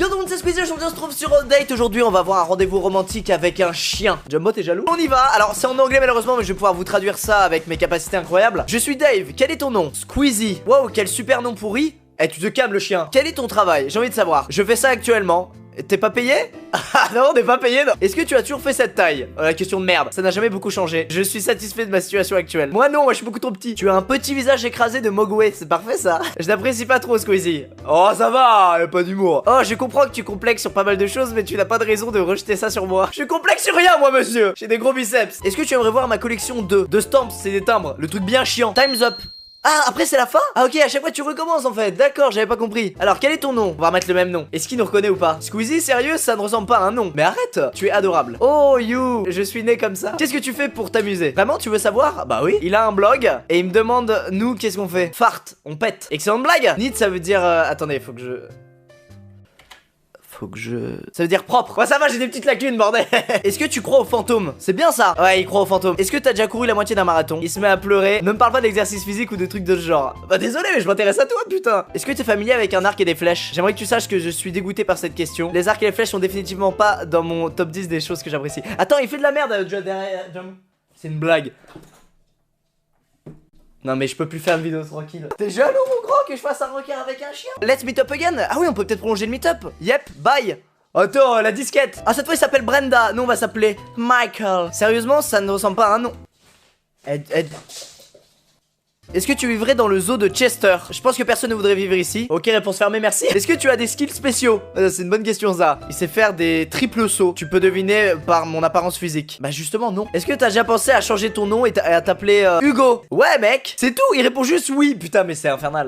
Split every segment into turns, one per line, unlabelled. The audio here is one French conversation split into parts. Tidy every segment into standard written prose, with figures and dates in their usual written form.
Yo tout le monde, c'est Squeezie, aujourd'hui on se trouve sur un date. Aujourd'hui on va avoir un rendez-vous romantique avec un chien. Jumbo, t'es jaloux? On y va. Alors c'est en anglais malheureusement, mais je vais pouvoir vous traduire ça avec mes capacités incroyables. Je suis Dave, quel est ton nom? Squeezie. Wow, quel super nom pourri. Eh, tu te calmes le chien. Quel est ton travail? J'ai envie de savoir. Je fais ça actuellement. T'es pas payé? Ah non, on n'est pas payé non. Est-ce que tu as toujours fait cette taille? La question de merde, ça n'a jamais beaucoup changé. Je suis satisfait de ma situation actuelle. Moi non, moi je suis beaucoup trop petit. Tu as un petit visage écrasé de Mogwai, c'est parfait ça. Je n'apprécie pas trop Squeezie. Oh ça va, y'a pas d'humour. Oh je comprends que tu complexes sur pas mal de choses, mais tu n'as pas de raison de rejeter ça sur moi. Je complexe sur rien moi monsieur. J'ai des gros biceps. Est-ce que tu aimerais voir ma collection de stamps? C'est des timbres, le truc bien chiant. Time's up. Ah, après c'est la fin? Ah ok, à chaque fois tu recommences en fait. D'accord, j'avais pas compris. Alors quel est ton nom? On va remettre le même nom. Est-ce qu'il nous reconnaît ou pas? Squeezie, sérieux, ça ne ressemble pas à un nom. Mais arrête, tu es adorable. Oh you, je suis né comme ça. Qu'est-ce que tu fais pour t'amuser? Vraiment, tu veux savoir? Bah oui. Il a un blog et il me demande, nous, qu'est-ce qu'on fait? Fart, on pète. Excellente blague. Need, ça veut dire... attendez, faut que je... Ça veut dire propre. Ouais ça va, j'ai des petites lacunes bordel. Est-ce que tu crois aux fantômes? C'est bien ça. Ouais il croit aux fantômes. Est-ce que t'as déjà couru la moitié d'un marathon? Il se met à pleurer. Ne me parle pas d'exercice physique ou de trucs de ce genre. Bah désolé mais je m'intéresse à toi putain. Est-ce que t'es familier avec un arc et des flèches? J'aimerais que tu saches que je suis dégoûté par cette question. Les arcs et les flèches sont définitivement pas dans mon top 10 des choses que j'apprécie. Attends, il fait de la merde derrière. C'est une blague. Non mais je peux plus faire une vidéo tranquille. T'es jaloux mon grand que je fasse un requin avec un chien? Let's meet up again. Ah oui on peut peut-être prolonger le meet up. Yep, bye. Attends, la disquette. Ah cette fois il s'appelle Brenda. Nous on va s'appeler Michael. Sérieusement ça ne ressemble pas à un nom. Est-ce que tu vivrais dans le zoo de Chester? Je pense que personne ne voudrait vivre ici. Ok, réponse fermée, merci. Est-ce que tu as des skills spéciaux? C'est une bonne question ça. Il sait faire des triples sauts. Tu peux deviner par mon apparence physique. Bah justement non. Est-ce que t'as déjà pensé à changer ton nom et à t'appeler Hugo? Ouais mec, c'est tout, il répond juste oui. Putain mais c'est infernal.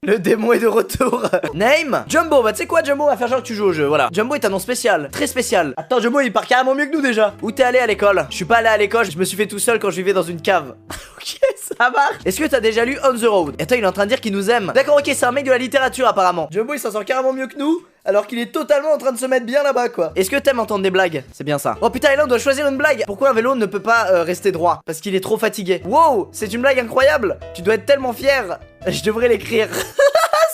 Le démon est de retour. Name Jumbo, bah tu sais quoi Jumbo, on va faire genre que tu joues au jeu, voilà. Jumbo est un nom spécial, très spécial. Attends Jumbo il part carrément mieux que nous déjà. Où t'es allé à l'école? Je suis pas allé à l'école, je me suis fait tout seul quand je vivais dans une cave. Ok ça marche. Est-ce que t'as déjà lu On the Road? Et attends il est en train de dire qu'il nous aime. D'accord ok, c'est un mec de la littérature apparemment. Jumbo il s'en sort carrément mieux que nous, alors qu'il est totalement en train de se mettre bien là-bas quoi. Est-ce que t'aimes entendre des blagues? C'est bien ça. Oh putain et là on doit choisir une blague. Pourquoi un vélo ne peut pas rester droit? Parce qu'il est trop fatigué. Wow, c'est une blague incroyable. Tu dois être tellement fier. Je devrais l'écrire.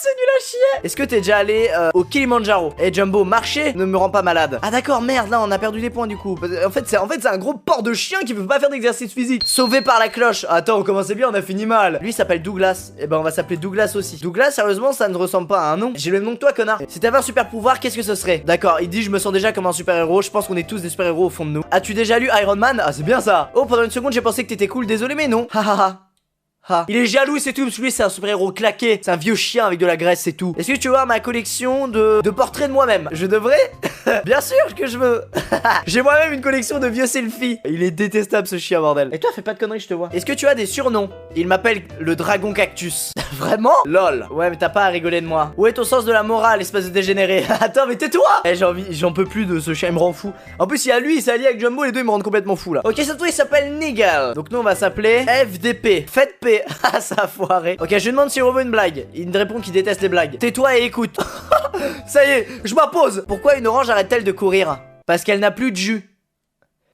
C'est nul à chier. Est-ce que t'es déjà allé au Kilimanjaro? Eh Jumbo, marcher ne me rend pas malade. Ah d'accord, merde, là on a perdu des points du coup. En fait c'est un gros porc de chien qui peut pas faire d'exercice physique. Sauvé par la cloche. Attends, on commençait bien, on a fini mal. Lui il s'appelle Douglas. Et ben on va s'appeler Douglas aussi. Douglas, sérieusement, ça ne ressemble pas à un nom. J'ai le même nom que toi, connard. Si t'avais un super pouvoir, qu'est-ce que ce serait? D'accord, il dit je me sens déjà comme un super héros. Je pense qu'on est tous des super héros au fond de nous. As-tu déjà lu Iron Man? Ah c'est bien ça. Oh pendant une seconde j'ai pensé que t'étais cool, désolé mais non. Hahaha. Ah. Il est jaloux c'est tout, parce que lui c'est un super héros claqué. C'est un vieux chien avec de la graisse c'est tout. Est-ce que tu veux voir ma collection de portraits de moi-même? Je devrais? Bien sûr que je veux. J'ai moi-même une collection de vieux selfies. Il est détestable ce chien bordel. Et toi fais pas de conneries je te vois. Est-ce que tu as des surnoms? Il m'appelle le dragon cactus. Vraiment? Lol. Ouais mais t'as pas à rigoler de moi. Où est ton sens de la morale espèce de dégénéré? Attends mais tais-toi. Eh j'en peux plus de ce chien, il me rend fou. En plus il y a lui, il s'est allié avec Jumbo, les deux ils me rendent complètement fou là. Ok cette fois il s'appelle Nigel. Donc nous on va s'appeler FDP. Faites paix. Ah ça a foiré. Ok je lui demande s'il reveut une blague. Il me répond qu'il déteste les blagues. Tais-toi et écoute. Ça y est, je m'impose. Pourquoi une orange arrête-t-elle de courir? Parce qu'elle n'a plus de jus.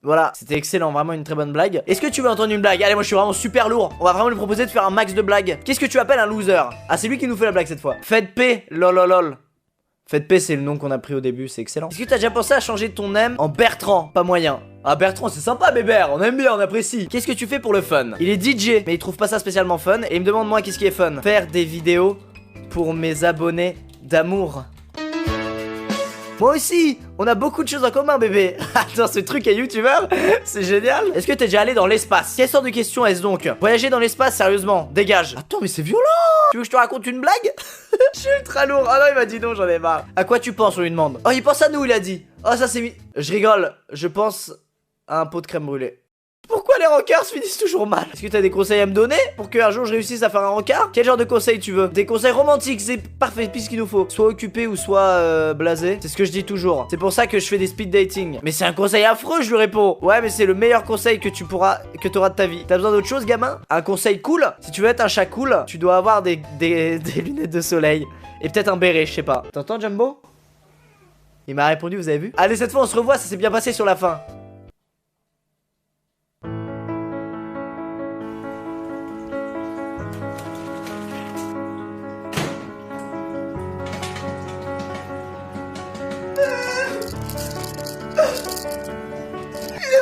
Voilà, c'était excellent, vraiment une très bonne blague. Est-ce que tu veux entendre une blague? Allez moi je suis vraiment super lourd. On va vraiment lui proposer de faire un max de blagues. Qu'est-ce que tu appelles un loser? Ah c'est lui qui nous fait la blague cette fois. Faites paix, lololol. Faites paix c'est le nom qu'on a pris au début, c'est excellent. Est-ce que t'as déjà pensé à changer ton nom en Bertrand? Pas moyen. Ah Bertrand c'est sympa bébert, on aime bien, on apprécie. Qu'est-ce que tu fais pour le fun? Il est DJ mais il trouve pas ça spécialement fun. Et il me demande moi qu'est-ce qui est fun? Faire des vidéos pour mes abonnés d'amour. Moi aussi, on a beaucoup de choses en commun bébé. Attends ce truc est youtubeur. C'est génial. Est-ce que t'es déjà allé dans l'espace? Quelle sorte de question est-ce donc? Voyager dans l'espace sérieusement, dégage. Attends mais c'est violent. Tu veux que je te raconte une blague? Je suis ultra lourd. Ah non il m'a dit non, j'en ai marre. À quoi tu penses on lui demande? Oh il pense à nous il a dit. Oh ça c'est... Je rigole, je pense à un pot de crème brûlée. Pourquoi les rencarts se finissent toujours mal? Est-ce que t'as des conseils à me donner pour qu'un jour je réussisse à faire un rencard? Quel genre de conseils tu veux? Des conseils romantiques, c'est parfait, pile ce qu'il nous faut. Soit occupé ou soit blasé. C'est ce que je dis toujours. C'est pour ça que je fais des speed dating. Mais c'est un conseil affreux, je lui réponds. Ouais, mais c'est le meilleur conseil que t'auras de ta vie. T'as besoin d'autre chose, gamin? Un conseil cool? Si tu veux être un chat cool, tu dois avoir des lunettes de soleil. Et peut-être un béret, je sais pas. T'entends, Jumbo? Il m'a répondu, vous avez vu? Allez, cette fois on se revoit, ça s'est bien passé sur la fin.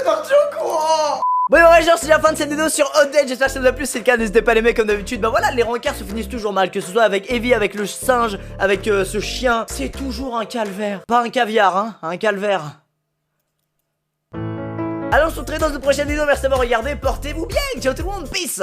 parti au courant. Bon ouais genre c'est la fin de cette vidéo sur Update, j'espère que ça vous a plu, si c'est le cas n'hésitez pas à l'aimer comme d'habitude. Bah voilà, les rencarts se finissent toujours mal, que ce soit avec Evie, avec le singe, avec ce chien, c'est toujours un calvaire. Pas un caviar hein, un calvaire. Alors on se retrouve dans une prochaine vidéo, merci d'avoir regardé, portez-vous bien, ciao tout le monde, peace.